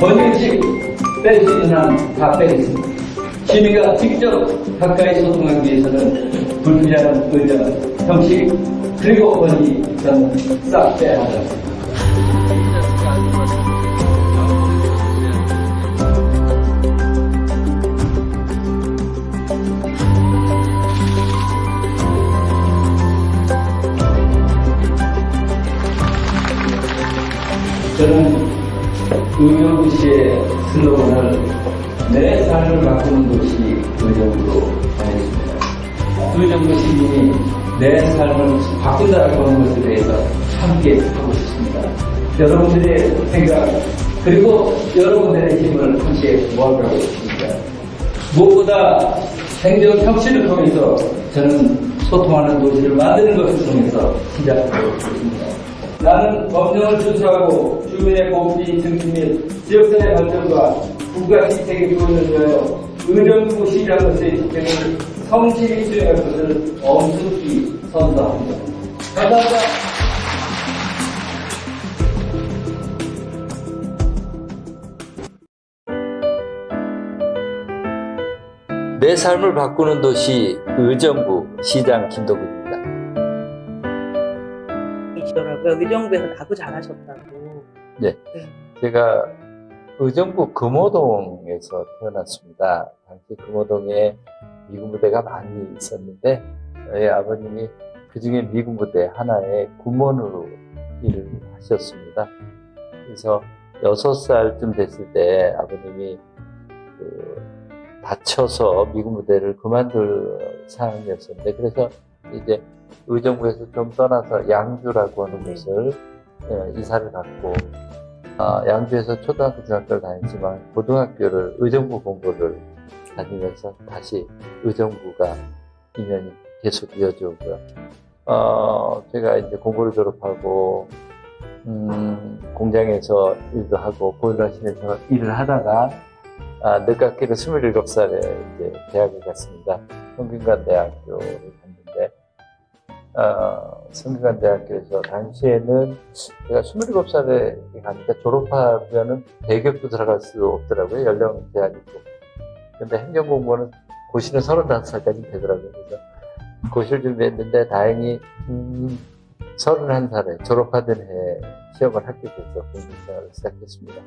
번역식 뺄 수 있는 한 다 빼겠습니다. 시민과 직접 가까이 소통하기 위해서는 불필요한 의전, 형식, 그리고 권리 저는 싹 빼야 한다. 저는 의정부시의 슬로건을 내 삶을 바꾸는 도시 의정부로 정했습니다. 의정부 시민이 내 삶을 바꾼다라고 하는 것에 대해서 함께 하고 싶습니다. 여러분들의 생각 그리고 여러분들의 힘을 함께 모아가고 싶습니다. 무엇보다 행정 혁신을 통해서 저는 소통하는 도시를 만드는 것을 통해서 시작하고 있습니다. 나는 법령을 준수하고 주민의 복지 증진 및 지역사회 발전과 국가 시책의 구원을 위하여 의정부 시장으로서의 직책을 성실히 수행할 것을 엄숙히 선서합니다. 감사합니다. 내 삶을 바꾸는 도시 의정부 시장 김도근입니다. 이시더라고요. 의정부에서 나도 잘하셨다고. 네, 제가 의정부 금호동에서 태어났습니다. 당시 금호동에 미군 부대가 많이 있었는데 저희 아버님이 그중에 미군 부대 하나의 군원으로 일을 하셨습니다. 그래서 6살쯤 됐을 때 아버님이 다쳐서 미군 부대를 그만둘 상황이었었는데 그래서 이제 의정부에서 좀 떠나서 양주라고 하는 곳을 이사를 갔고 양주에서 초등학교, 중학교를 다녔지만 고등학교를 의정부 공고를 다니면서 다시 의정부가 인연이 계속 이어지고요. 제가 이제 공고를 졸업하고 공장에서 일도 하고 보일러실에서 일을 하다가 늦깎이로 27살에 이제 대학을 갔습니다. 성균관대학교를 갔는데 성균관대학교에서 당시에는 제가 27살에 가니까 졸업하면은 대기업도 들어갈 수 없더라고요. 연령 제한이 있고. 근데 행정공무원은 고시는 35살까지 되더라고요. 그래서 고시를 준비했는데 다행히 31살에 졸업하던 해 시험을 합격해서 공직생활을 시작했습니다.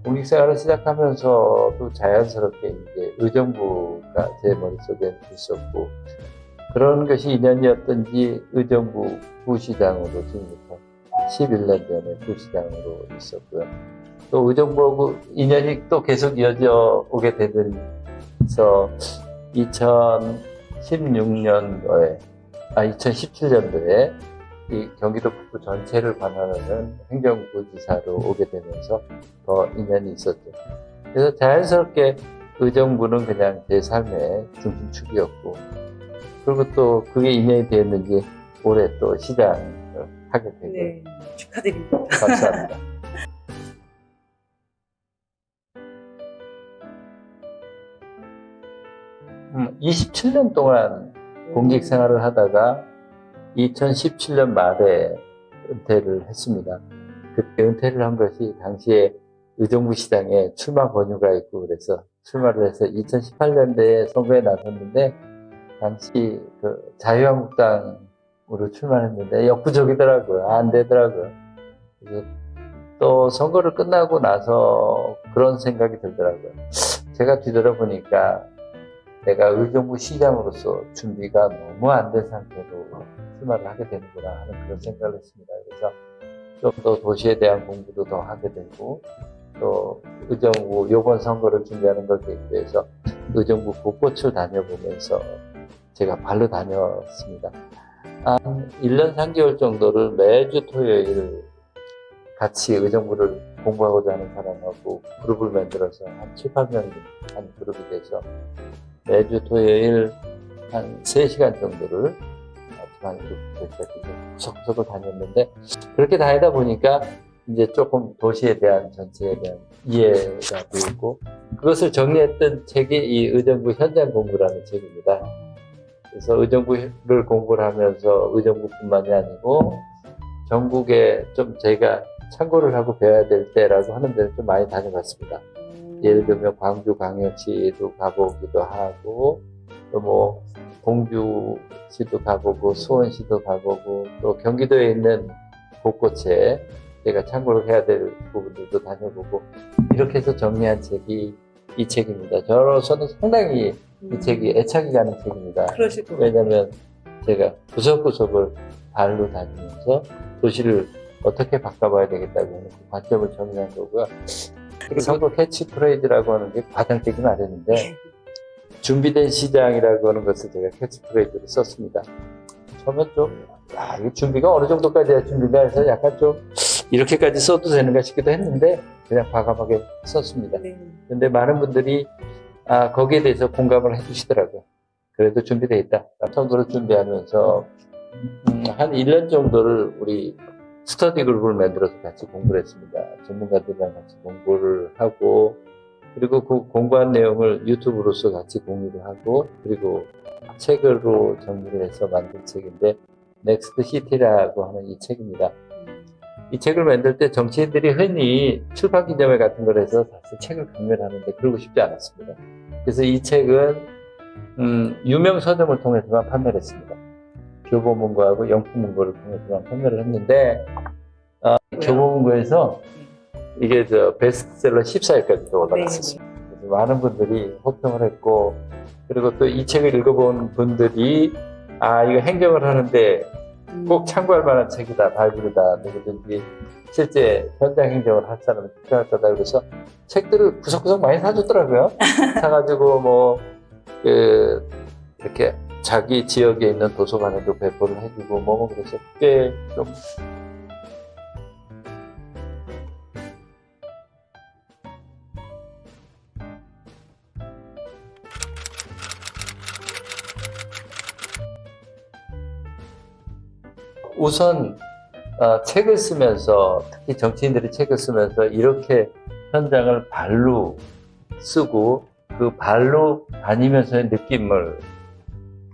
공직생활을 시작하면서도 자연스럽게 이제 의정부가 제 머릿속에 있었고 그런 것이 인연이었던지 의정부 부시장으로 지금부터 11년 전에 부시장으로 있었고요. 또 의정부하고 인연이 또 계속 이어져 오게 되면서 2017년도에 이 경기도 북부 전체를 관할하는 행정부지사로 오게 되면서 더 인연이 있었죠. 그래서 자연스럽게 의정부는 그냥 제 삶의 중심축이었고 그리고 또 그게 인연이 되었는지 올해 또 시장을 하게 되고 네, 축하드립니다. 감사합니다. 음, 27년 동안 공직 생활을 하다가 2017년 말에 은퇴를 했습니다. 그때 은퇴를 한 것이 당시에 의정부 시장에 출마 권유가 있고 그래서 출마를 해서 2018년도에 선거에 나섰는데 당시 그 자유한국당으로 출마했는데 역부족이더라고요. 안 되더라고요. 그래서 또 선거를 끝나고 나서 그런 생각이 들더라고요. 제가 뒤돌아보니까 내가 의정부 시장으로서 준비가 너무 안 된 상태로 출마를 하게 되는구나 하는 그런 생각을 했습니다. 그래서 좀 더 도시에 대한 공부도 더 하게 되고 또 의정부 요번 선거를 준비하는 걸 계기로 해서 의정부 곳곳을 다녀보면서 제가 발로 다녔습니다. 한 1년 3개월 정도를 매주 토요일 같이 의정부를 공부하고자 하는 사람하고 그룹을 만들어서 한 7, 8명이 한 그룹이 돼서 매주 토요일 한 3시간 정도를 한 그룹에서 구석구석을 다녔는데 그렇게 다니다 보니까 이제 조금 도시에 대한 전체에 대한 이해가 되고 그것을 정리했던 책이 이 의정부 현장 공부라는 책입니다. 그래서 의정부를 공부를 하면서 의정부뿐만이 아니고 전국에 좀 제가 참고를 하고 배워야 될 때라고 하는 데는 좀 많이 다녀봤습니다. 예를 들면 광주광역시도 가보기도 하고, 또 뭐 공주시도 가보고, 수원시도 가보고, 또 경기도에 있는 곳곳에 제가 참고를 해야 될 부분들도 다녀보고, 이렇게 해서 정리한 책이 이 책입니다. 저로서는 상당히 이 책이 애착이 가는 책입니다. 그러실 것 같아요. 왜냐하면 제가 구석구석을 발로 다니면서 도시를 어떻게 바꿔봐야 되겠다고 하는 그 관점을 정리한 거고요. 그리고 선거 캐치프레이즈라고 하는 게 과장되기 마련인데, 준비된 시장이라고 하는 것을 제가 캐치프레이즈로 썼습니다. 처음엔 좀, 이게 준비가 어느 정도까지 해야 준비가 해서 약간 좀 이렇게까지 써도 되는가 싶기도 했는데, 그냥 과감하게 썼습니다. 네. 근데 많은 분들이 거기에 대해서 공감을 해주시더라고요. 그래도 준비되어 있다. 선거를 준비하면서 한 1년 정도를 우리 스터디 그룹을 만들어서 같이 공부를 했습니다. 전문가들이랑 같이 공부를 하고, 그리고 그 공부한 내용을 유튜브로서 같이 공유를 하고, 그리고 책으로 정리를 해서 만든 책인데, 넥스트 시티라고 하는 이 책입니다. 이 책을 만들 때 정치인들이 흔히 출판 기념회 같은 걸 해서 사실 책을 강매하는데 그러고 싶지 않았습니다. 그래서 이 책은 유명 서점을 통해서만 판매를 했습니다. 교보문고하고 영풍문고를 통해서만 판매를 했는데, 교보문고에서 이게 베스트셀러 14위까지 올라갔었습니다. 그래서 많은 분들이 호평을 했고, 그리고 또 이 책을 읽어본 분들이 이거 행정을 하는데 꼭 참고할 만한 책이다, 바이블이다, 누구든지 실제 현장 행정을 할 사람은 필요할 거다. 그래서 책들을 구석구석 많이 사줬더라고요. 사가지고 이렇게 자기 지역에 있는 도서관에도 배포를 해주고 그래서 꽤 좀 우선 책을 쓰면서, 특히 정치인들이 책을 쓰면서 이렇게 현장을 발로 쓰고 그 발로 다니면서의 느낌을,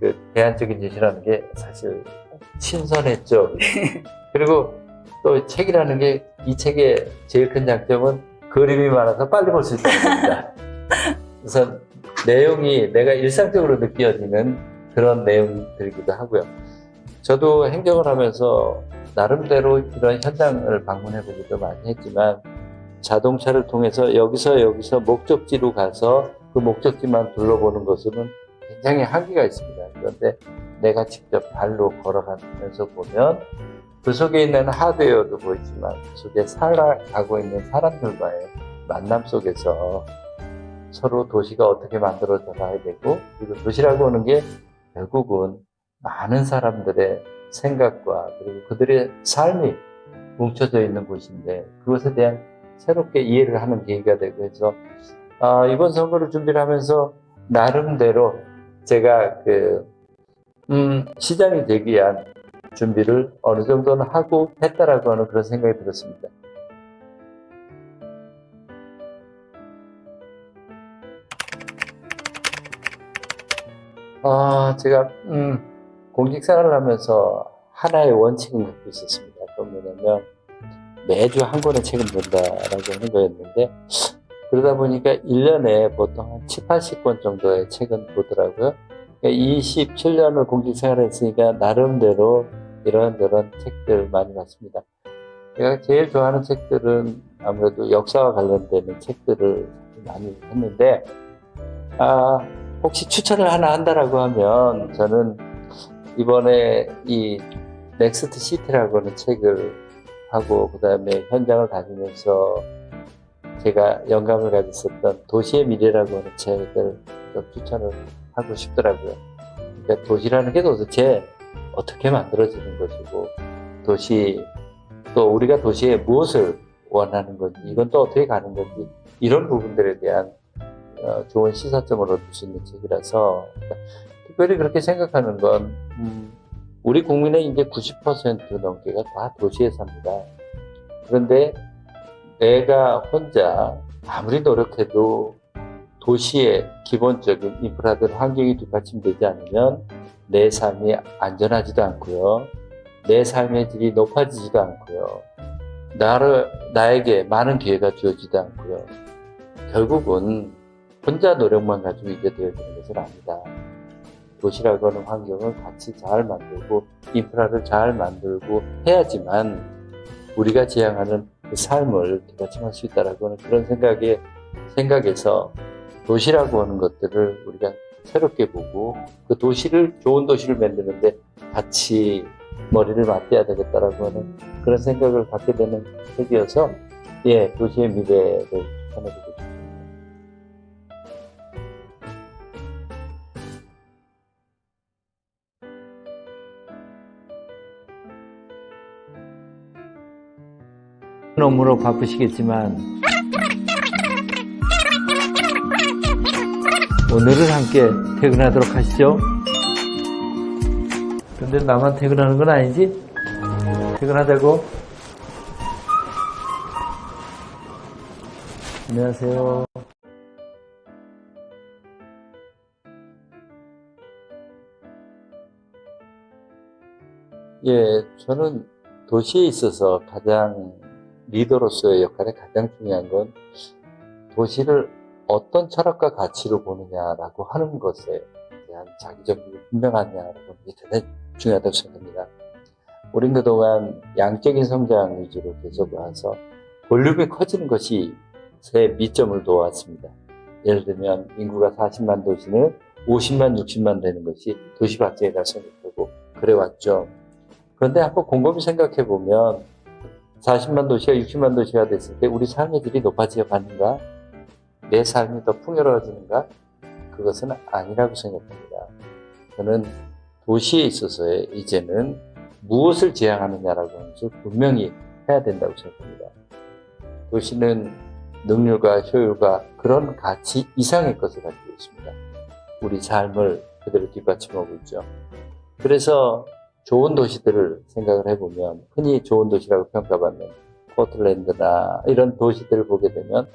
그 대안적인 제시라는 게 사실 신선했죠. 그리고 또 책이라는 게, 이 책의 제일 큰 장점은 그림이 많아서 빨리 볼 수 있다는 겁니다. 우선 내용이 내가 일상적으로 느껴지는 그런 내용들이기도 하고요. 저도 행정을 하면서 나름대로 이런 현장을 방문해보기도 많이 했지만, 자동차를 통해서 여기서 목적지로 가서 그 목적지만 둘러보는 것은 굉장히 한계가 있습니다. 그런데 내가 직접 발로 걸어가면서 보면 그 속에 있는 하드웨어도 보이지만 그 속에 살아가고 있는 사람들과의 만남 속에서 서로 도시가 어떻게 만들어져 가야 되고, 그리고 도시라고 하는 게 결국은 많은 사람들의 생각과 그리고 그들의 삶이 뭉쳐져 있는 곳인데, 그것에 대한 새롭게 이해를 하는 계기가 되고 해서, 이번 선거를 준비를 하면서 나름대로 제가 시장이 되기 위한 준비를 어느 정도는 하고 했다라고 하는 그런 생각이 들었습니다. 제가 공직생활을 하면서 하나의 원칙을 갖고 있었습니다. 그건 뭐냐면 매주 한 권의 책을 본다라고 하는 거였는데, 그러다 보니까 1년에 보통 한 7, 80권 정도의 책은 보더라고요. 27년을 공직생활을 했으니까 나름대로 이런저런 책들 많이 봤습니다. 제가 제일 좋아하는 책들은 아무래도 역사와 관련되는 책들을 많이 했는데, 혹시 추천을 하나 한다라고 하면 저는 이번에 이 넥스트 시티라고 하는 책을 하고, 그 다음에 현장을 다니면서 제가 영감을 가졌었던 도시의 미래라고 하는 책을 좀 추천을 하고 싶더라고요. 그러니까 도시라는 게 도대체 어떻게 만들어지는 것이고, 또 우리가 도시에 무엇을 원하는 건지, 이건 또 어떻게 가는 건지, 이런 부분들에 대한 좋은 시사점을 얻을 수 있는 책이라서, 특별히 그렇게 생각하는 건, 우리 국민의 이제 90% 넘게가 다 도시에 삽니다. 그런데 내가 혼자 아무리 노력해도 도시의 기본적인 인프라들, 환경이 뒷받침되지 않으면 내 삶이 안전하지도 않고요. 내 삶의 질이 높아지지도 않고요. 나에게 많은 기회가 주어지지 않고요. 결국은 혼자 노력만 가지고 이게 되어지는 것은 아니다. 도시라고 하는 환경을 같이 잘 만들고 인프라를 잘 만들고 해야지만 우리가 지향하는 그 삶을 뒷받침할 수 있다라고 하는 그런 생각에서 도시라고 하는 것들을 우리가 새롭게 보고 그 좋은 도시를 만드는데 같이 머리를 맞대야 되겠다라고 하는 그런 생각을 갖게 되는 책이어서 도시의 미래를 추천해드리고 싶습니다. 업무로 바쁘시겠지만 오늘은 함께 퇴근하도록 하시죠. 근데 나만 퇴근하는 건 아니지? 퇴근하자고. 안녕하세요. 저는 도시에 있어서 가장 리더로서의 역할에 가장 중요한 건 도시를 어떤 철학과 가치로 보느냐라고 하는 것에 대한 자기적으로 분명하냐라고 하는 게 대단히 중요하다고 생각합니다. 우린 그동안 양적인 성장 위주로 계속 와서 볼륨이 커지는 것이 새 미점을 놓았습니다. 예를 들면 인구가 40만 도시는 50만, 60만 되는 것이 도시 발전이라고 생각하고 그래왔죠. 그런데 한번 곰곰이 생각해 보면 40만 도시가 60만 도시가 됐을 때 우리 삶의 질이 높아져 가는가? 내 삶이 더 풍요로워지는가? 그것은 아니라고 생각합니다. 저는 도시에 있어서의 이제는 무엇을 지향하느냐라고 하는 것을 분명히 해야 된다고 생각합니다. 도시는 능률과 효율과 그런 가치 이상의 것을 가지고 있습니다. 우리 삶을 그대로 뒷받침하고 있죠. 그래서 좋은 도시들을 생각을 해보면 흔히 좋은 도시라고 평가받는 포틀랜드나 이런 도시들을 보게 되면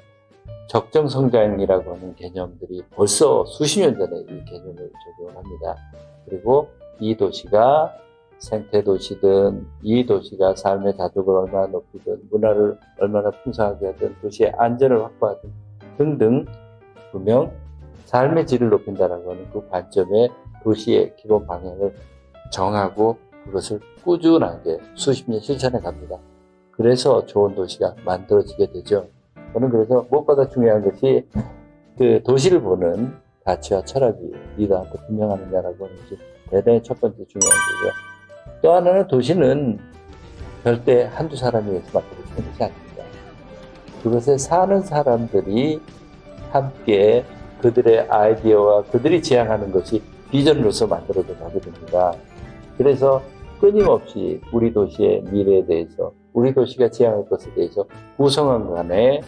적정성장이라고 하는 개념들이 벌써 수십 년 전에 이 개념을 적용을 합니다. 그리고 이 도시가 생태도시든 이 도시가 삶의 자족을 얼마나 높이든 문화를 얼마나 풍성하게 하든 도시의 안전을 확보하든 등등 분명 삶의 질을 높인다는 하는 그 관점에 도시의 기본 방향을 정하고 그것을 꾸준하게 수십 년 실천해 갑니다. 그래서 좋은 도시가 만들어지게 되죠. 저는 그래서 무엇보다 중요한 것이 그 도시를 보는 가치와 철학이 리더한테 분명하느냐라고 하는 것이 대단히 첫 번째 중요한 거고요. 또 하나는 도시는 절대 한두 사람이 위해서 만들어지는 것이 아닙니다. 그것에 사는 사람들이 함께 그들의 아이디어와 그들이 지향하는 것이 비전으로서 만들어져 가게 됩니다. 그래서 끊임없이 우리 도시의 미래에 대해서 우리 도시가 지향할 것에 대해서 구성원 간의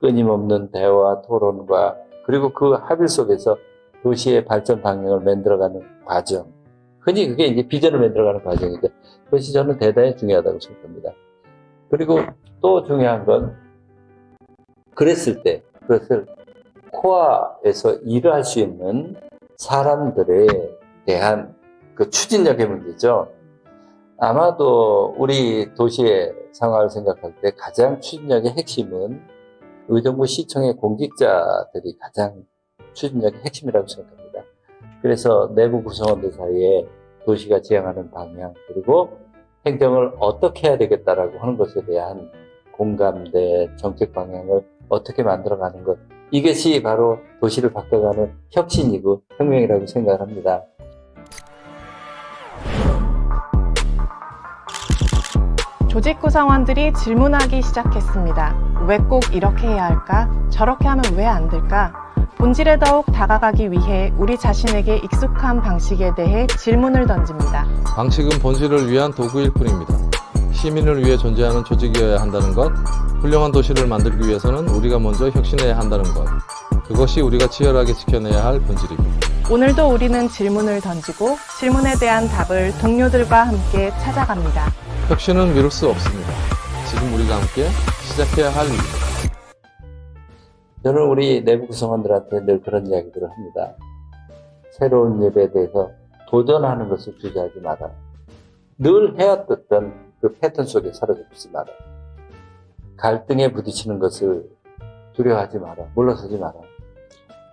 끊임없는 대화, 토론과 그리고 그 합의 속에서 도시의 발전 방향을 만들어가는 과정. 흔히 그게 이제 비전을 만들어가는 과정이죠. 그것이 저는 대단히 중요하다고 생각합니다. 그리고 또 중요한 건 그랬을 때 그것을 코어에서 일을 할 수 있는 사람들에 대한 그 추진력의 문제죠. 아마도 우리 도시의 상황을 생각할 때 가장 추진력의 핵심은 의정부 시청의 공직자들이 가장 추진력의 핵심이라고 생각합니다. 그래서 내부 구성원들 사이에 도시가 지향하는 방향 그리고 행정을 어떻게 해야 되겠다라고 하는 것에 대한 공감대, 정책 방향을 어떻게 만들어가는 것 이것이 바로 도시를 바꿔가는 혁신이고 혁명이라고 생각을 합니다. 조직 구성원들이 질문하기 시작했습니다. 왜 꼭 이렇게 해야 할까? 저렇게 하면 왜 안 될까? 본질에 더욱 다가가기 위해 우리 자신에게 익숙한 방식에 대해 질문을 던집니다. 방식은 본질을 위한 도구일 뿐입니다. 시민을 위해 존재하는 조직이어야 한다는 것, 훌륭한 도시를 만들기 위해서는 우리가 먼저 혁신해야 한다는 것, 그것이 우리가 치열하게 지켜내야 할 본질입니다. 오늘도 우리는 질문을 던지고 질문에 대한 답을 동료들과 함께 찾아갑니다. 혁신은 미룰 수 없습니다. 지금 우리가 함께 시작해야 할 일입니다. 저는 우리 내부 구성원들한테 늘 그런 이야기들을 합니다. 새로운 일에 대해서 도전하는 것을 주저하지 마라. 늘 해왔던 그 패턴 속에 사로잡지 마라. 갈등에 부딪히는 것을 두려워하지 마라. 물러서지 마라.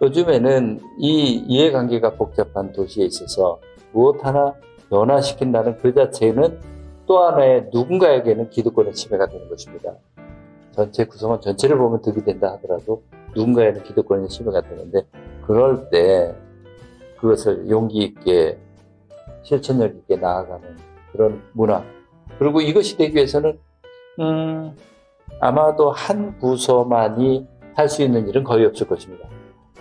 요즘에는 이 이해관계가 복잡한 도시에 있어서 무엇 하나 변화시킨다는 그 자체는 또 하나의 누군가에게는 기득권의 침해가 되는 것입니다. 전체 구성원 전체를 보면 득이 된다 하더라도 누군가에는 기득권의 침해가 되는데, 그럴 때 그것을 용기 있게 실천력 있게 나아가는 그런 문화, 그리고 이것이 되기 위해서는 아마도 한 부서만이 할 수 있는 일은 거의 없을 것입니다.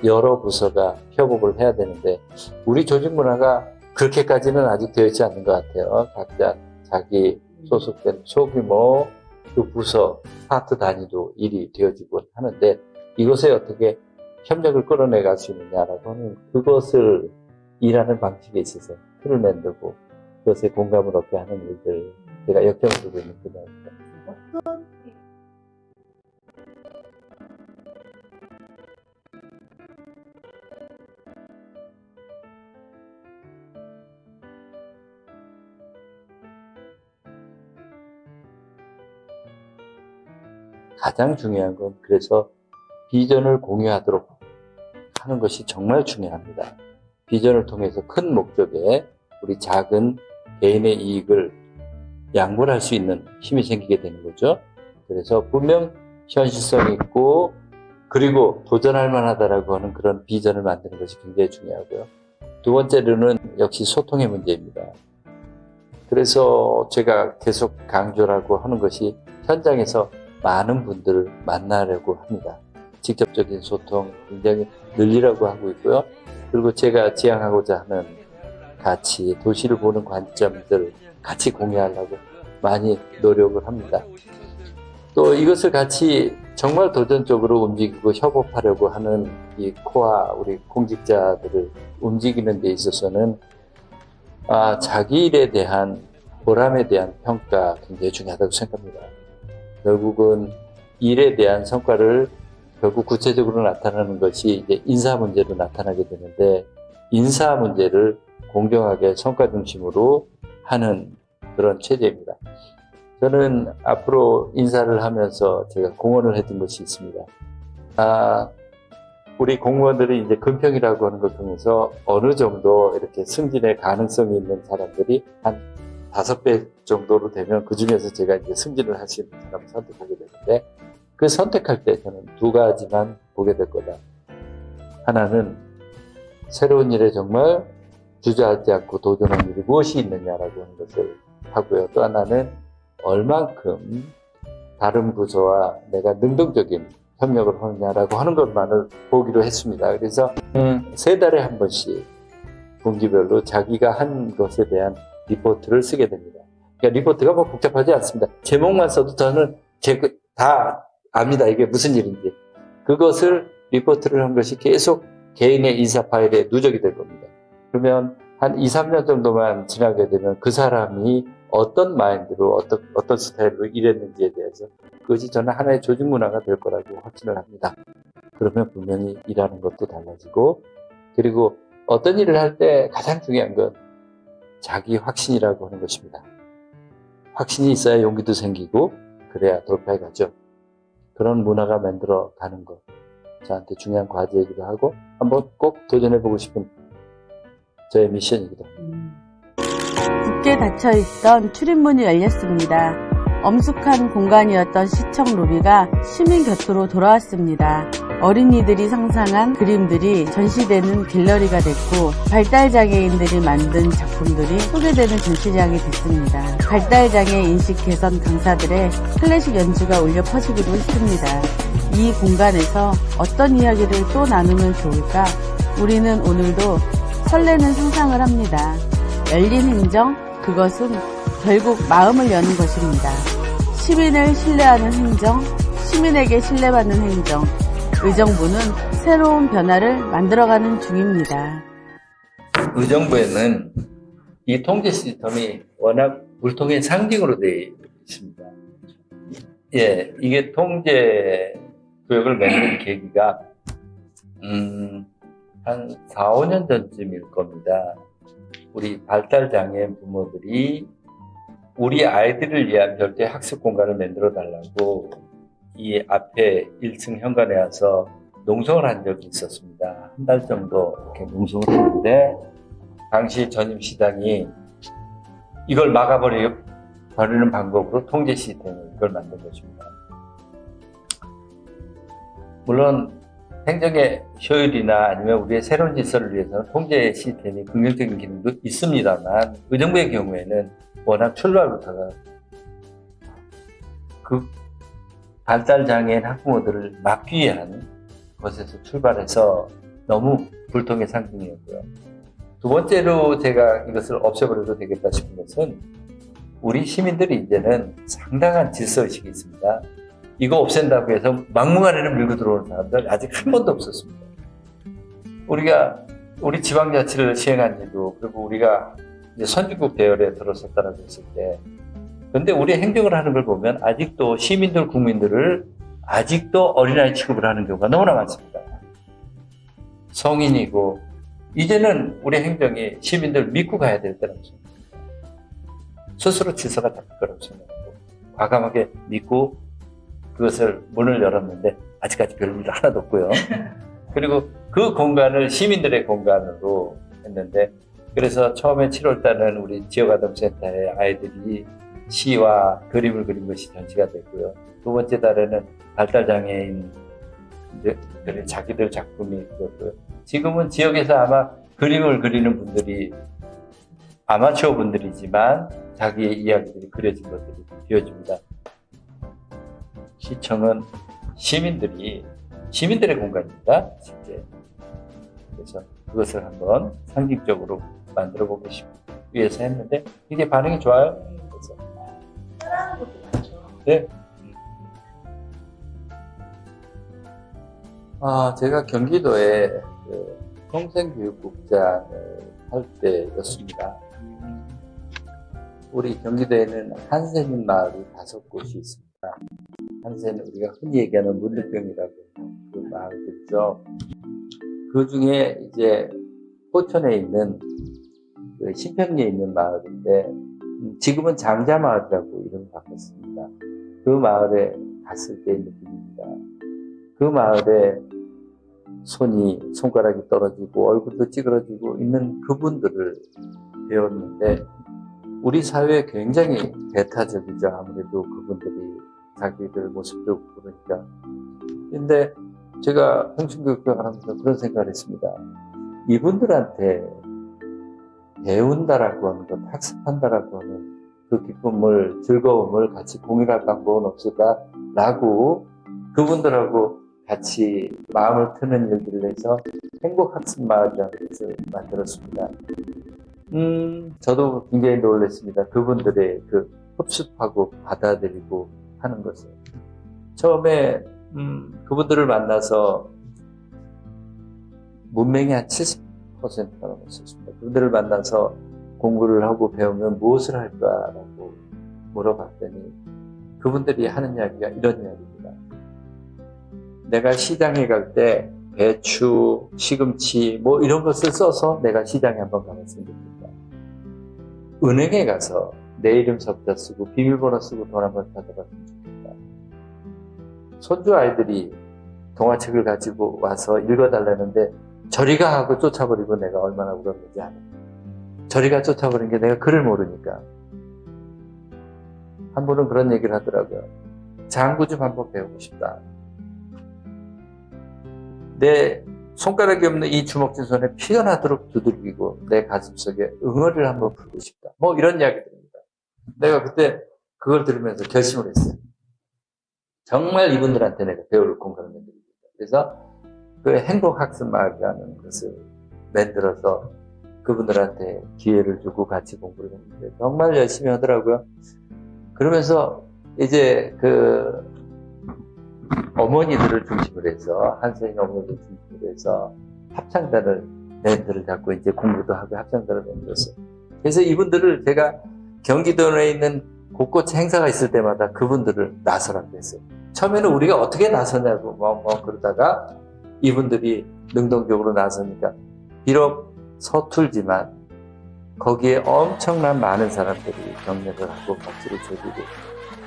여러 부서가 협업을 해야 되는데 우리 조직 문화가 그렇게까지는 아직 되어 있지 않는 것 같아요. 각자 자기 소속된 소규모 그 부서 파트 단위로 일이 되어지고 하는데, 이것에 어떻게 협력을 끌어내갈 수 있느냐라고 하는, 그것을 일하는 방식에 있어서 틀을 만들고 그것에 공감을 얻게 하는 일들, 제가 역점을 두고 있는 분야입니다. 가장 중요한 건 그래서 비전을 공유하도록 하는 것이 정말 중요합니다. 비전을 통해서 큰 목적에 우리 작은 개인의 이익을 양분할 수 있는 힘이 생기게 되는 거죠. 그래서 분명 현실성 있고 그리고 도전할 만하다라고 하는 그런 비전을 만드는 것이 굉장히 중요하고요. 두 번째로는 역시 소통의 문제입니다. 그래서 제가 계속 강조라고 하는 것이 현장에서 많은 분들을 만나려고 합니다. 직접적인 소통 굉장히 늘리라고 하고 있고요. 그리고 제가 지향하고자 하는 가치, 도시를 보는 관점들 같이 공유하려고 많이 노력을 합니다. 또 이것을 같이 정말 도전적으로 움직이고 협업하려고 하는 이 코아 우리 공직자들을 움직이는 데 있어서는 자기 일에 대한 보람에 대한 평가 굉장히 중요하다고 생각합니다. 결국은 일에 대한 성과를 결국 구체적으로 나타나는 것이 이제 인사 문제로 나타나게 되는데, 인사 문제를 공정하게 성과 중심으로 하는 그런 체제입니다. 저는 앞으로 인사를 하면서 제가 공언을 했던 것이 있습니다. 우리 공무원들이 이제 금평이라고 하는 걸 통해서 어느 정도 이렇게 승진의 가능성이 있는 사람들이 한 5배 정도로 되면 그 중에서 제가 이제 승진을 할 수 있는 사람을 선택하게 되는데, 그 선택할 때 저는 두 가지만 보게 될 거다. 하나는 새로운 일에 정말 주저하지 않고 도전하는 일이 무엇이 있느냐라고 하는 것을 하고요. 또 하나는 얼만큼 다른 부서와 내가 능동적인 협력을 하느냐라고 하는 것만을 보기로 했습니다. 그래서 3달에 한 번씩 분기별로 자기가 한 것에 대한 리포트를 쓰게 됩니다. 그러니까 리포트가 뭐 복잡하지 않습니다. 제목만 써도 저는 다 압니다. 이게 무슨 일인지. 그것을 리포트를 한 것이 계속 개인의 인사 파일에 누적이 될 겁니다. 그러면 한 2, 3년 정도만 지나게 되면 그 사람이 어떤 마인드로 어떤 스타일로 일했는지에 대해서 그것이 저는 하나의 조직 문화가 될 거라고 확신을 합니다. 그러면 분명히 일하는 것도 달라지고, 그리고 어떤 일을 할 때 가장 중요한 건 자기 확신이라고 하는 것입니다. 확신이 있어야 용기도 생기고 그래야 돌파해 가죠. 그런 문화가 만들어 가는 것, 저한테 중요한 과제이기도 하고 한번 꼭 도전해보고 싶은 저의 미션이기도 합니다. 굳게 닫혀있던 출입문이 열렸습니다. 엄숙한 공간이었던 시청 로비가 시민 곁으로 돌아왔습니다. 어린이들이 상상한 그림들이 전시되는 갤러리가 됐고, 발달장애인들이 만든 작품들이 소개되는 전시장이 됐습니다. 발달장애 인식 개선 강사들의 클래식 연주가 울려 퍼지기도 했습니다. 이 공간에서 어떤 이야기를 또 나누면 좋을까? 우리는 오늘도 설레는 상상을 합니다. 열린 행정, 그것은 결국 마음을 여는 것입니다. 시민을 신뢰하는 행정, 시민에게 신뢰받는 행정, 의정부는 새로운 변화를 만들어가는 중입니다. 의정부에는 이 통제 시스템이 워낙 물통의 상징으로 되어 있습니다. 예, 이게 통제 구역을 만든 계기가 한 4, 5년 전쯤일 겁니다. 우리 발달장애인 부모들이 우리 아이들을 위한 별도의 학습 공간을 만들어 달라고 이 앞에 1층 현관에 와서 농성을 한 적이 있었습니다. 한 달 정도 이렇게 농성을 했는데 당시 전임 시장이 이걸 막아버리는 방법으로 통제 시스템을 이걸 만든 것입니다. 물론 행정의 효율이나 아니면 우리의 새로운 질서를 위해서는 통제 시스템이 긍정적인 기능도 있습니다만 의정부의 경우에는 워낙 출발부터가 그 발달장애인 학부모들을 막기 위한 것에서 출발해서 너무 불통의 상징이었고요. 두 번째로 제가 이것을 없애버려도 되겠다 싶은 것은 우리 시민들이 이제는 상당한 질서의식이 있습니다. 이거 없앤다고 해서 막무가내로 밀고 들어오는 사람들 아직 한 번도 없었습니다. 우리 지방자치를 시행한 지도, 그리고 우리가 이제 선진국 대열에 들어섰다라고 했을 때, 근데 우리 행정을 하는 걸 보면 아직도 시민들, 국민들을 아직도 어린아이 취급을 하는 경우가 너무나 많습니다. 성인이고, 이제는 우리 행정이 시민들 믿고 가야 될 때라고 생각합니다. 스스로 질서가 잡힐 거라고 생각하고, 과감하게 믿고 그것을 문을 열었는데 아직까지 별일 하나도 없고요. 그리고 그 공간을 시민들의 공간으로 했는데, 그래서 처음에 7월달은 우리 지역아동센터의 아이들이 시와 그림을 그린 것이 전시가 됐고요. 두 번째 달에는 발달장애인 자기들 작품이 있었고요. 지금은 지역에서 아마 그림을 그리는 분들이 아마추어 분들이지만 자기의 이야기들이 그려진 것들이 비워집니다. 시청은 시민들의 공간입니다, 실제. 그래서 그것을 한번 상징적으로 만들어 보고 위해서 했는데 이게 반응이 좋아요. 그래서 따라하는 것도 많죠. 네. 제가 경기도에 평생교육국장을 할 때였습니다. 우리 경기도에는 한센인 마을이 5곳이 있습니다. 한센은 우리가 흔히 얘기하는 문득병이라고 그 마을들이죠. 그 중에 이제 포천에 있는 신평리에 있는 마을인데 지금은 장자마을이라고 이름을 바꿨습니다. 그 마을에 갔을 때의 느낌입니다. 그 마을에 손가락이 떨어지고 얼굴도 찌그러지고 있는 그분들을 배웠는데 우리 사회에 굉장히 배타적이죠. 아무래도 그분들이 자기들 모습도 그러니까. 근데 제가 평생교육을 하면서 그런 생각을 했습니다. 이분들한테 배운다라고 하는 것, 학습한다라고 하는 그 기쁨을, 즐거움을 같이 공유할 방법은 없을까라고 그분들하고 같이 마음을 트는 일들을 해서 행복학습마을이라는 것을 만들었습니다. 저도 굉장히 놀랐습니다. 그분들의 그 흡수하고 받아들이고 하는 것을. 처음에 그분들을 만나서 문맹이 한 70%가 넘었었습니다. 그분들을 만나서 공부를 하고 배우면 무엇을 할까라고 물어봤더니 그분들이 하는 이야기가 이런 이야기입니다. 내가 시장에 갈 때 배추, 시금치 뭐 이런 것을 써서 내가 시장에 한번 가봤으면 좋겠다. 은행에 가서 내 이름 섭자 쓰고 비밀번호 쓰고 돈 한번 받아봤으면 좋겠다. 손주 아이들이 동화책을 가지고 와서 읽어달라는데 저리가 하고 쫓아버리고 내가 얼마나 울었는지 알아. 저리가 쫓아버린 게 내가 글을 모르니까. 한 분은 그런 얘기를 하더라고요. 장구 좀 한번 배우고 싶다. 내 손가락이 없는 이 주먹진 손에 피가 나도록 두들기고 내 가슴속에 응어리를 한번 풀고 싶다. 뭐 이런 이야기들입니다. 내가 그때 그걸 들으면서 결심을 했어요. 정말 이분들한테 내가 배울 공간을 만들겠다. 그래서 그 행복학습마을이라는 것을 만들어서 그분들한테 기회를 주고 같이 공부를 했는데 정말 열심히 하더라고요. 그러면서 이제 그 어머니들을 중심으로 해서 한센인 어머니들 중심으로 해서 합창단을 밴드를 잡고 이제 공부도 하고 합창단을 만들었어요. 그래서 이분들을 제가 경기도 내에 있는 곳곳 행사가 있을 때마다 그분들을 나서라고 했어요. 처음에는 우리가 어떻게 나서냐고 그러다가 이분들이 능동적으로 나서니까 비록 서툴지만 거기에 엄청난 많은 사람들이 격려를 하고 박수를 쳐주고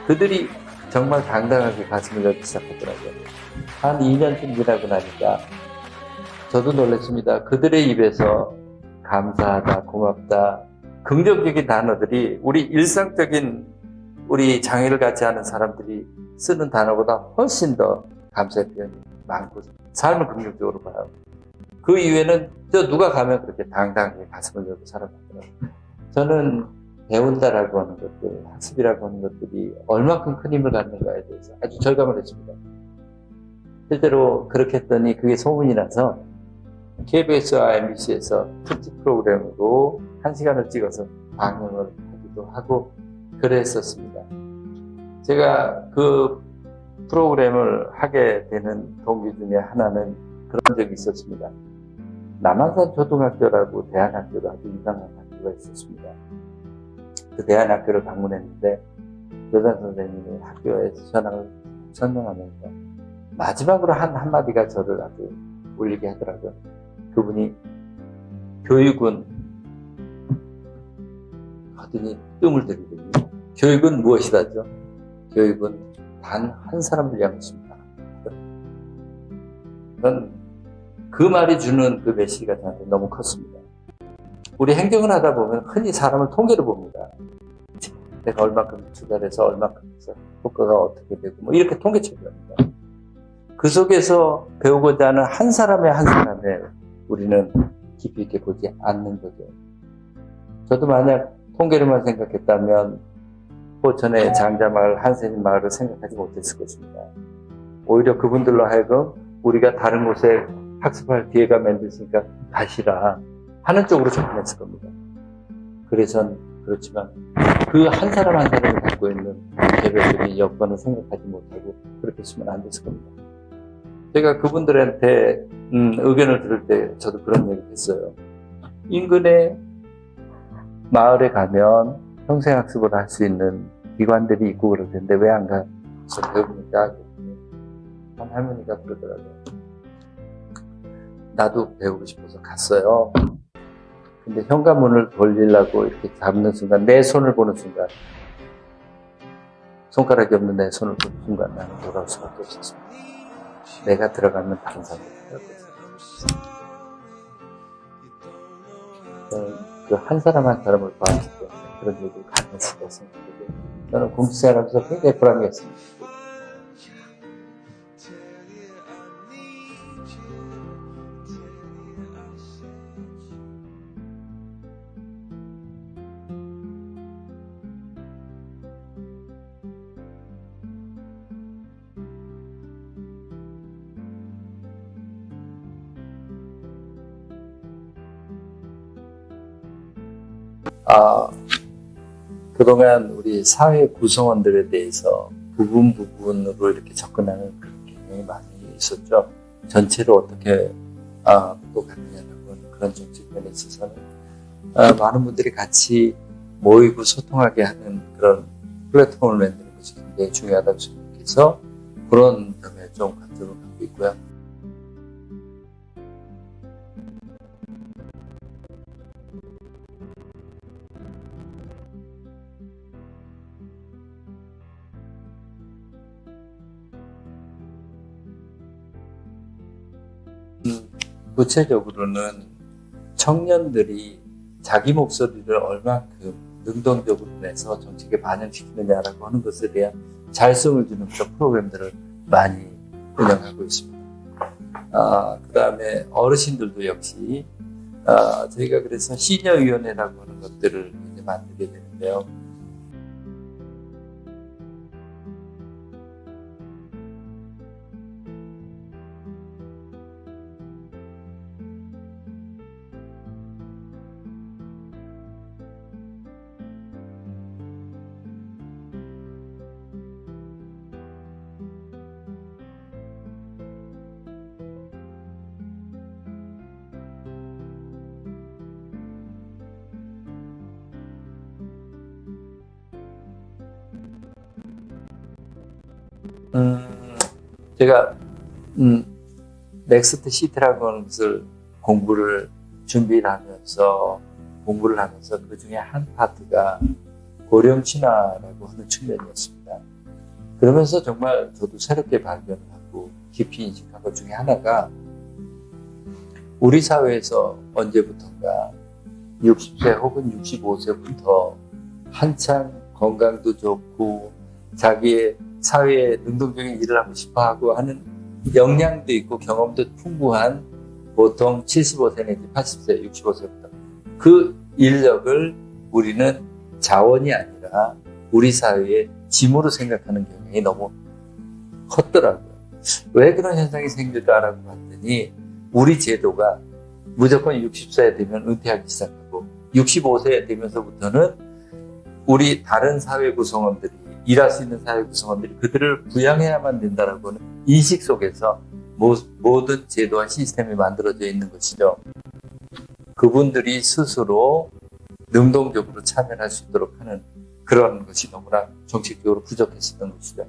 그들이 정말 당당하게 가슴을 열기 시작하더라고요. 한 2년쯤 지나고 나니까 저도 놀랐습니다. 그들의 입에서 감사하다, 고맙다, 긍정적인 단어들이 우리 일상적인 우리 장애를 갖지 않은 사람들이 쓰는 단어보다 훨씬 더 감사의 표현이 많고 삶을 긍정적으로 봐요. 그 이후에는 저 누가 가면 그렇게 당당하게 가슴을 열고 살아가더라고요. 저는 배운다라고 하는 것들, 학습이라고 하는 것들이 얼마큼 큰 힘을 갖는가에 대해서 아주 절감을 했습니다. 실제로 그렇게 했더니 그게 소문이 나서 KBS와 MBC에서 특집 프로그램으로 1시간을 찍어서 방영을 하기도 하고 그랬었습니다. 제가 그 프로그램을 하게 되는 동기 중에 하나는 그런 적이 있었습니다. 남한산 초등학교라고 대안학교가 아주 유명한 학교가 있었습니다. 그 대안학교를 방문했는데 교장 선생님이 학교에서 전학을 설명하면서 마지막으로 한 한마디가 저를 아주 울리게 하더라고요. 그분이 교육은 하더니 뜸을 들이더니 교육은 무엇이다죠? 교육은 단 한 사람을 위한 것입니다. 저는 그 말이 주는 그 메시지가 저한테 너무 컸습니다. 우리 행정을 하다 보면 흔히 사람을 통계로 봅니다. 내가 얼마큼 투자해서 얼마큼 해서 효과가 어떻게 되고 뭐 이렇게 통계책을 합니다. 그 속에서 배우고자 하는 한 사람의 우리는 깊이 있게 보지 않는 거죠. 저도 만약 통계로만 생각했다면 포천의 장자마을, 한센인 마을을 생각하지 못했을 것입니다. 오히려 그분들로 하여금 우리가 다른 곳에 학습할 기회가 만들었으니까 가시라 하는 쪽으로 접근했을 겁니다. 그렇지만 그 한 사람 한 사람이 갖고 있는 개별적인 여건을 생각하지 못하고 그렇게 했으면 안 됐을 겁니다. 제가 그분들한테 의견을 들을 때 저도 그런 얘기를 했어요. 인근의 마을에 가면 평생학습을 할 수 있는 기관들이 있고 그럴 텐데 왜 안 가서 배웁니까? 한 할머니가 그러더라고요. 나도 배우고 싶어서 갔어요. 근데 현관문을 돌리려고 이렇게 잡는 순간, 내 손을 보는 순간, 손가락이 없는 내 손을 보는 순간 나는 돌아올 수밖에 없었습니다. 내가 들어가면 다른 사람이 들어가고 그 한 사람 한 사람을 봐왔을 때 그런 얘기를 가능했을 것 생각하고 저는 공직생활하면서 굉장히 불안했습니다. 그동안 우리 사회 구성원들에 대해서 부분으로 이렇게 접근하는 그런 경향이 많이 있었죠. 전체를 어떻게 또 갖느냐라고 그런 정책면에 있어서는 많은 분들이 같이 모이고 소통하게 하는 그런 플랫폼을 만드는 것이 굉장히 중요하다고 생각해서 그런 점에 좀 관점을 갖고 있고요. 구체적으로는 청년들이 자기 목소리를 얼만큼 능동적으로 내서 정책에 반영시키느냐라고 하는 것에 대한 자율성을 주는 그런 프로그램들을 많이 운영하고 있습니다. 그 다음에 어르신들도 역시 저희가 그래서 시니어위원회라고 하는 것들을 이제 만들게 되는데요. 제가 넥스트 시트라고 하는 것을 준비를 하면서 공부를 하면서 그 중에 한 파트가 고령 친화라고 하는 측면이었습니다. 그러면서 정말 저도 새롭게 발견을 하고 깊이 인식한 것 중에 하나가 우리 사회에서 언제부턴가 60세 혹은 65세부터 한창 건강도 좋고 자기의 사회에 능동적인 일을 하고 싶어 하고 하는 역량도 있고 경험도 풍부한 보통 75세 내지 80세, 65세부터 그 인력을 우리는 자원이 아니라 우리 사회의 짐으로 생각하는 경향이 너무 컸더라고요. 왜 그런 현상이 생길까라고 봤더니 우리 제도가 무조건 60세 되면 은퇴하기 시작하고 65세 되면서부터는 우리 다른 사회 구성원들이 일할 수 있는 사회 구성원들이 그들을 부양해야만 된다라고 하는 인식 속에서 모든 제도와 시스템이 만들어져 있는 것이죠. 그분들이 스스로 능동적으로 참여할 수 있도록 하는 그런 것이 너무나 정책적으로 부족했었던 것이죠.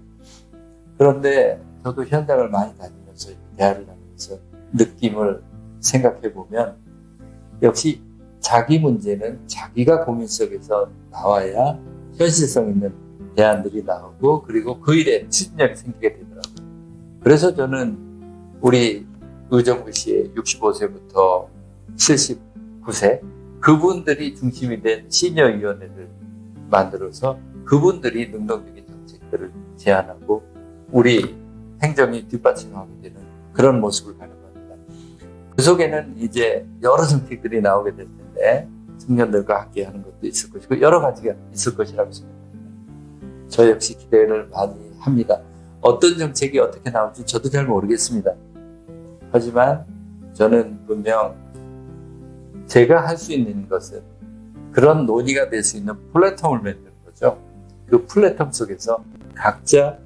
그런데 저도 현장을 많이 다니면서 대화를 나누면서 느낌을 생각해 보면 역시 자기 문제는 자기가 고민 속에서 나와야 현실성 있는 대안들이 나오고 그리고 그 일에 추진력이 생기게 되더라고요. 그래서 저는 우리 의정부 시의 65세부터 79세 그분들이 중심이 된 시니어위원회를 만들어서 그분들이 능동적인 정책들을 제안하고 우리 행정이 뒷받침하게 되는 그런 모습을 가려고 합니다. 그 속에는 이제 여러 정책들이 나오게 될 텐데 청년들과 함께 하는 것도 있을 것이고 여러 가지가 있을 것이라고 생각합니다. 저 역시 기대를 많이 합니다. 어떤 정책이 어떻게 나올지 저도 잘 모르겠습니다. 하지만 저는 분명 제가 할 수 있는 것은 그런 논의가 될 수 있는 플랫폼을 만드는 거죠. 그 플랫폼 속에서 각자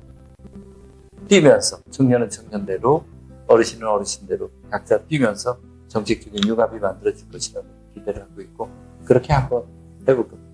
뛰면서 청년은 청년대로 어르신은 어르신대로 각자 뛰면서 정책적인 융합이 만들어질 것이라고 기대를 하고 있고 그렇게 한번 해볼 겁니다.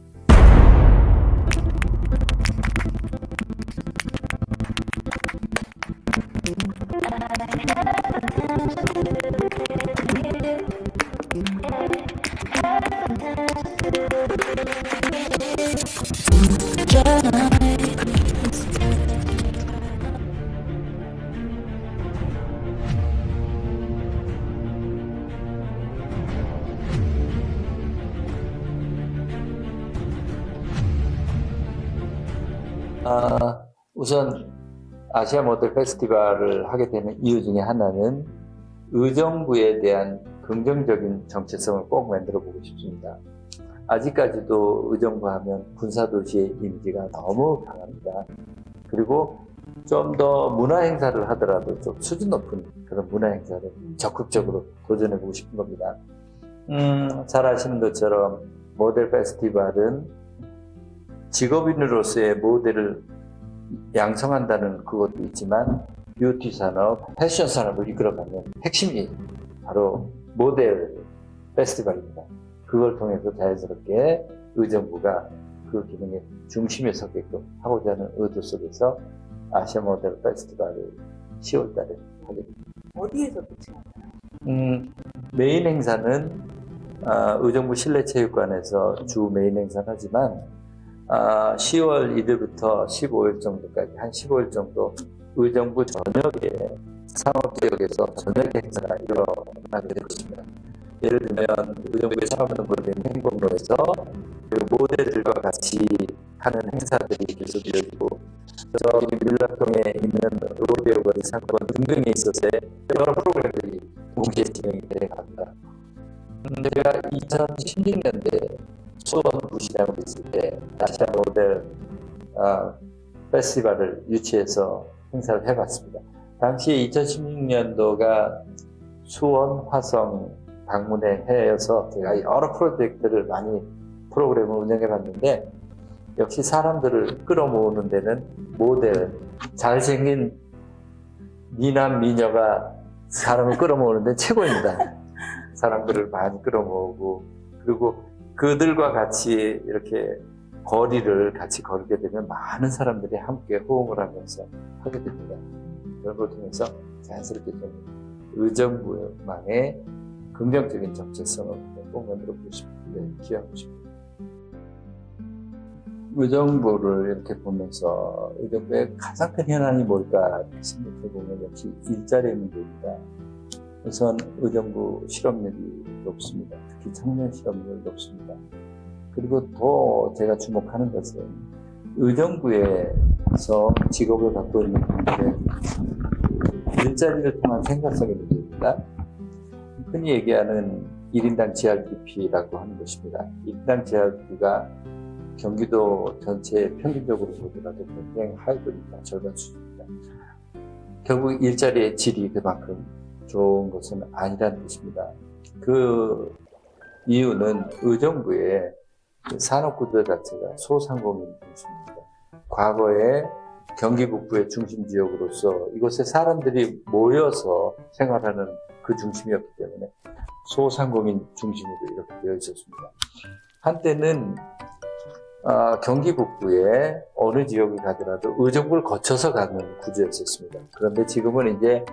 우선 아시아 모델 페스티벌을 하게 되는 이유 중에 하나는 의정부에 대한 긍정적인 정체성을 꼭 만들어 보고 싶습니다. 아직까지도 의정부 하면 군사도시의 이미지가 너무 강합니다. 그리고 좀 더 문화 행사를 하더라도 좀 수준 높은 그런 문화 행사를 적극적으로 도전해 보고 싶은 겁니다. 잘 아시는 것처럼 모델 페스티벌은 직업인으로서의 모델을 양성한다는 그것도 있지만 뷰티 산업, 패션 산업을 이끌어가는 핵심이 바로 모델 페스티벌입니다. 그걸 통해서 자연스럽게 의정부가 그 기능의 중심에 서게끔 하고자 하는 의도 속에서 아시아 모델 페스티벌을 10월 달에 하게 됩니다. 어디에서 개최하나요? 메인 행사는 의정부 실내체육관에서 주 메인 행사는 하지만 10월 1일부터 15일 정도까지 한 15일 정도 의정부 전역에 상업지역에서 저녁 행사가 일어나게 될 것입니다. 예를 들면 의정부의 상업동굴된 행복로에서 모델들과 같이 하는 행사들이 계속 이어지고 저기 밀락동에 있는 로데오 거리 사건 등등에 있어서 여러 프로그램들이 동시에 진행이 되어갑니다. 제가 2016년도에 수원 부시장으로 있을 때 아시아 모델 페스티벌을 유치해서 행사를 해봤습니다. 당시 2016년도가 수원, 화성 방문의 해여서 제가 여러 프로젝트를 많이 프로그램을 운영해봤는데 역시 사람들을 끌어모으는 데는 모델, 잘생긴 미남, 미녀가 사람을 끌어모으는 데 최고입니다. 사람들을 많이 끌어모으고 그리고 그들과 같이 이렇게 거리를 같이 걸게 되면 많은 사람들이 함께 호응을 하면서 하게 됩니다. 그런 걸 통해서 자연스럽게 좀 의정부만의 긍정적인 정체성을 꼭 만들어 보고 싶은데 기여하고 싶습니다. 의정부를 이렇게 보면서 의정부의 가장 큰 현안이 뭘까 생각해보면 역시 일자리 문제입니다. 우선 의정부 실업률이 높습니다. 특히 청년 실업률이 높습니다. 그리고 더 제가 주목하는 것은 의정부에서 직업을 갖고 있는 분들의 일자리를 통한 생산성의 문제입니다. 흔히 얘기하는 1인당 GRDP라고 하는 것입니다. 1인당 GRDP가 경기도 전체 평균적으로 보더라도 굉장히 하위권입니다. 절반 수준입니다. 결국 일자리의 질이 그만큼 좋은 것은 아니라는 것입니다. 그 이유는 의정부의 산업구조 자체가 소상공인 중심입니다. 과거에 경기 북부의 중심 지역으로서 이곳에 사람들이 모여서 생활하는 그 중심이었기 때문에 소상공인 중심으로 이렇게 되어 있었습니다. 한때는 경기 북부의 어느 지역을 가더라도 의정부를 거쳐서 가는 구조였었습니다. 그런데 지금은 이제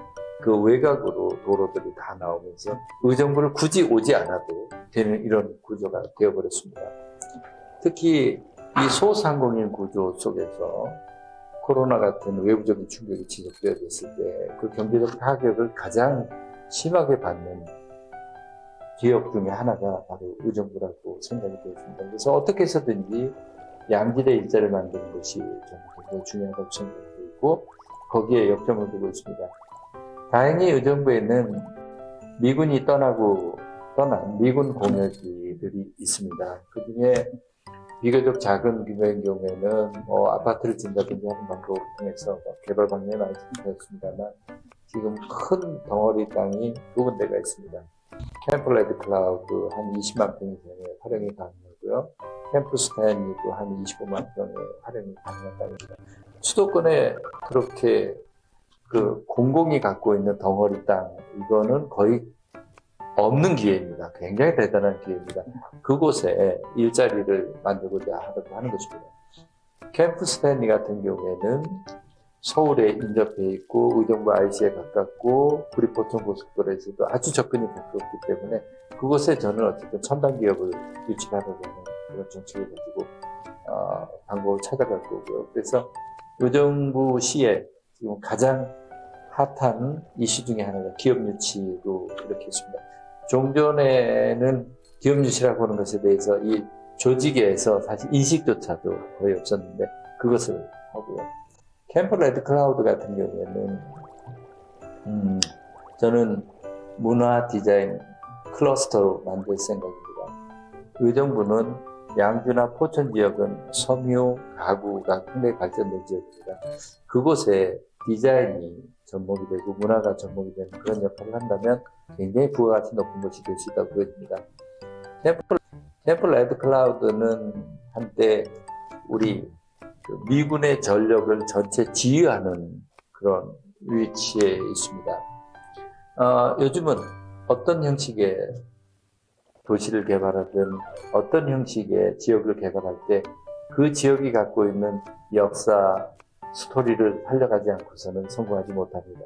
그 외곽으로 도로들이 다 나오면서 의정부를 굳이 오지 않아도 되는 이런 구조가 되어버렸습니다. 특히 이 소상공인 구조 속에서 코로나 같은 외부적인 충격이 지속되었을 때 그 경제적 타격을 가장 심하게 받는 지역 중에 하나가 바로 의정부라고 생각이 되었습니다. 그래서 어떻게 해서든지 양질의 일자리를 만드는 것이 저는 굉장히 중요하다고 생각하고 있고 거기에 역점을 두고 있습니다. 다행히 의정부에는 미군이 떠난 미군 공여지들이 있습니다. 그 중에 비교적 작은 규모인 경우에는 아파트를 짓는다든지 하는 방법을 통해서 개발 방향이 많이 진행되었습니다만 지금 큰 덩어리 땅이 두 군데가 있습니다. 캠프 레드클라우드 한 20만 평 이상의 활용이 가능하고요. 캠프 스탠리도 한 25만 평의 활용이 가능한 땅입니다. 수도권에 그렇게 그 공공이 갖고 있는 덩어리 땅, 이거는 거의 없는 기회입니다. 굉장히 대단한 기회입니다. 그곳에 일자리를 만들고자 하는 것입니다. 캠프 스탠리 같은 경우에는 서울에 인접해 있고 의정부 IC에 가깝고 구리포천 고속도로에서도 아주 접근이 가깝기 때문에 그곳에 저는 어쨌든 첨단 기업을 유치하려고 하는 그런 정책을 가지고 방법을 찾아갈 거고요. 그래서 의정부시에 지금 가장 핫한 이슈 중에 하나가 기업 유치로 이렇게 있습니다. 종전에는 기업 유치라고 하는 것에 대해서 이 조직에서 사실 인식조차도 거의 없었는데 그것을 하고요. 캠프 레드클라우드 같은 경우에는 저는 문화 디자인 클러스터로 만들 생각입니다. 의정부는 양주나 포천 지역은 섬유, 가구가 굉장히 발전된 지역입니다. 그곳에 디자인이 접목이 되고 문화가 접목이 되는 그런 역할을 한다면 굉장히 부가가치 높은 것이 될 수 있다고 보여집니다. 캠프 레드클라우드는 한때 우리 미군의 전력을 전체 지휘하는 그런 위치에 있습니다. 요즘은 어떤 형식의 도시를 개발하든 어떤 형식의 지역을 개발할 때 그 지역이 갖고 있는 역사, 스토리를 살려가지 않고서는 성공하지 못합니다.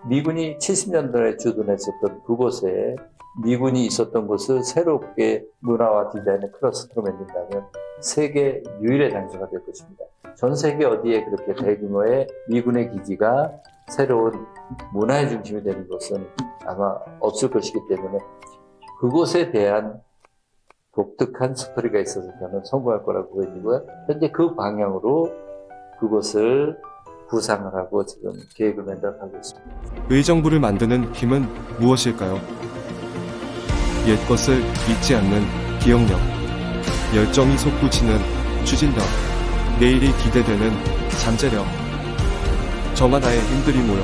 미군이 70년대에 주둔했었던 그곳에 미군이 있었던 곳을 새롭게 문화와 디자인의 클러스터로 만든다면 세계 유일의 장소가 될 것입니다. 전 세계 어디에 그렇게 대규모의 미군의 기지가 새로운 문화의 중심이 되는 것은 아마 없을 것이기 때문에 그곳에 대한 독특한 스토리가 있어서 저는 성공할 거라고 보여지고요. 현재 그 방향으로 그것을 구상을 하고 지금 계획을 만들어가고 있습니다. 의정부를 만드는 힘은 무엇일까요? 옛것을 잊지 않는 기억력, 열정이 솟구치는 추진력, 내일이 기대되는 잠재력, 저만 나의 힘들이 모여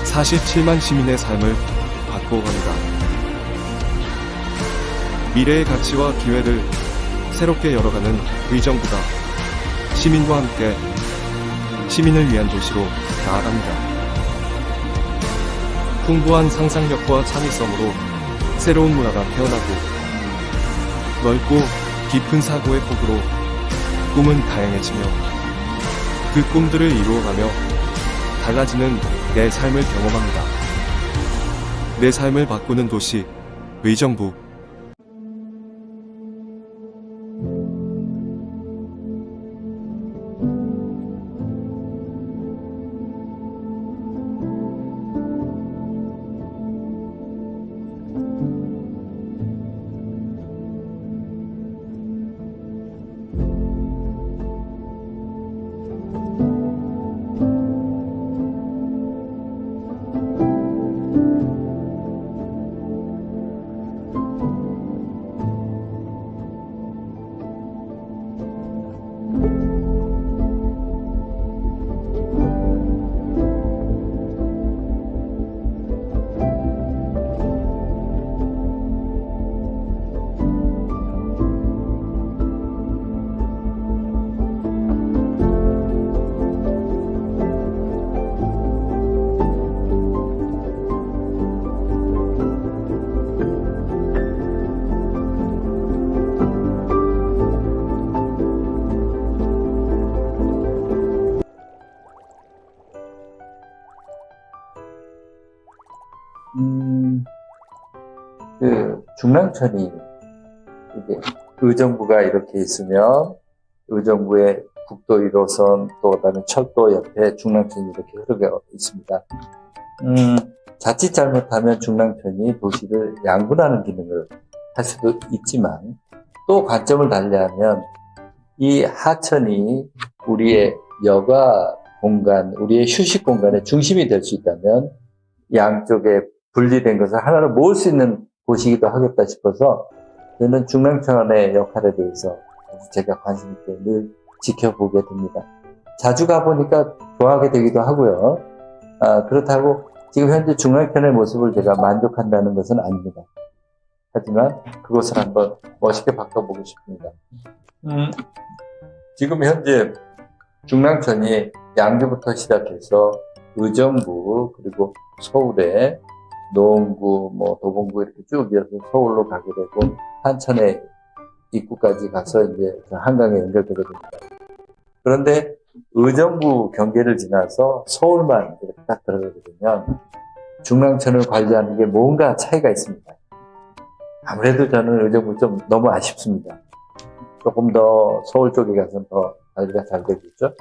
47만 시민의 삶을 바꿔갑니다. 미래의 가치와 기회를 새롭게 열어가는 의정부가 시민과 함께 시민을 위한 도시로 나아갑니다. 풍부한 상상력과 창의성으로 새로운 문화가 태어나고 넓고 깊은 사고의 폭으로 꿈은 다양해지며 그 꿈들을 이루어가며 달라지는 내 삶을 경험합니다. 내 삶을 바꾸는 도시 의정부. 중랑천이 이게 의정부가 이렇게 있으면 의정부의 국도 1호선 또 그다음에 철도 옆에 중랑천이 이렇게 흐르고 있습니다. 자칫 잘못하면 중랑천이 도시를 양분하는 기능을 할 수도 있지만 또 관점을 달리하면 이 하천이 우리의 여가 공간, 우리의 휴식 공간의 중심이 될 수 있다면 양쪽에 분리된 것을 하나로 모을 수 있는 곳이기도 하겠다 싶어서 저는 중랑천의 역할에 대해서 제가 관심 있게 늘 지켜보게 됩니다. 자주 가보니까 좋아하게 되기도 하고요. 그렇다고 지금 현재 중랑천의 모습을 제가 만족한다는 것은 아닙니다. 하지만 그것을 한번 멋있게 바꿔보고 싶습니다. 지금 현재 중랑천이 양주부터 시작해서 의정부 그리고 서울에 노원구, 도봉구 이렇게 쭉 이어서 서울로 가게 되고 한천의 입구까지 가서 이제 한강에 연결되게 됩니다. 그런데 의정부 경계를 지나서 서울만 이렇게 딱 들어가게 되면 중랑천을 관리하는 게 뭔가 차이가 있습니다. 아무래도 저는 의정부 좀 너무 아쉽습니다. 조금 더 서울 쪽에 가서는 더 관리가 잘 되겠죠.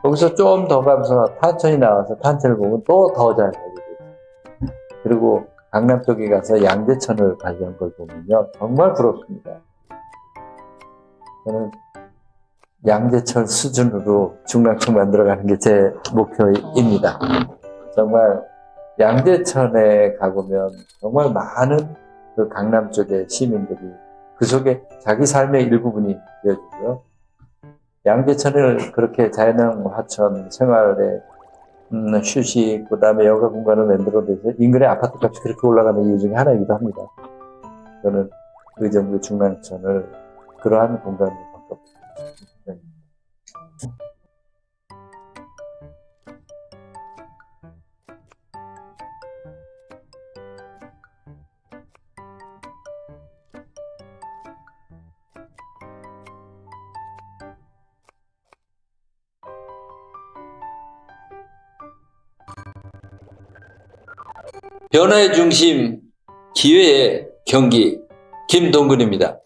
거기서 좀 더 가면서 탄천이 나와서 탄천을 보면 또 더 잘 되게 되죠. 그리고 강남 쪽에 가서 양재천을 관리한 걸 보면요. 정말 부럽습니다. 저는 양재천 수준으로 중랑천 만들어가는 게 제 목표입니다. 정말 양재천에 가보면 정말 많은 그 강남 쪽의 시민들이 그 속에 자기 삶의 일부분이 되어지고요. 양재천을 그렇게 자연형 하천 생활에 휴식, 그 다음에 여가 공간을 만들어내서 인근의 아파트 값이 그렇게 올라가는 이유 중에 하나이기도 합니다. 저는 의정부 중랑천을 그러한 공간으로 바꿔보고 싶습니다. 변화의 중심, 기회의 경기, 김동근입니다.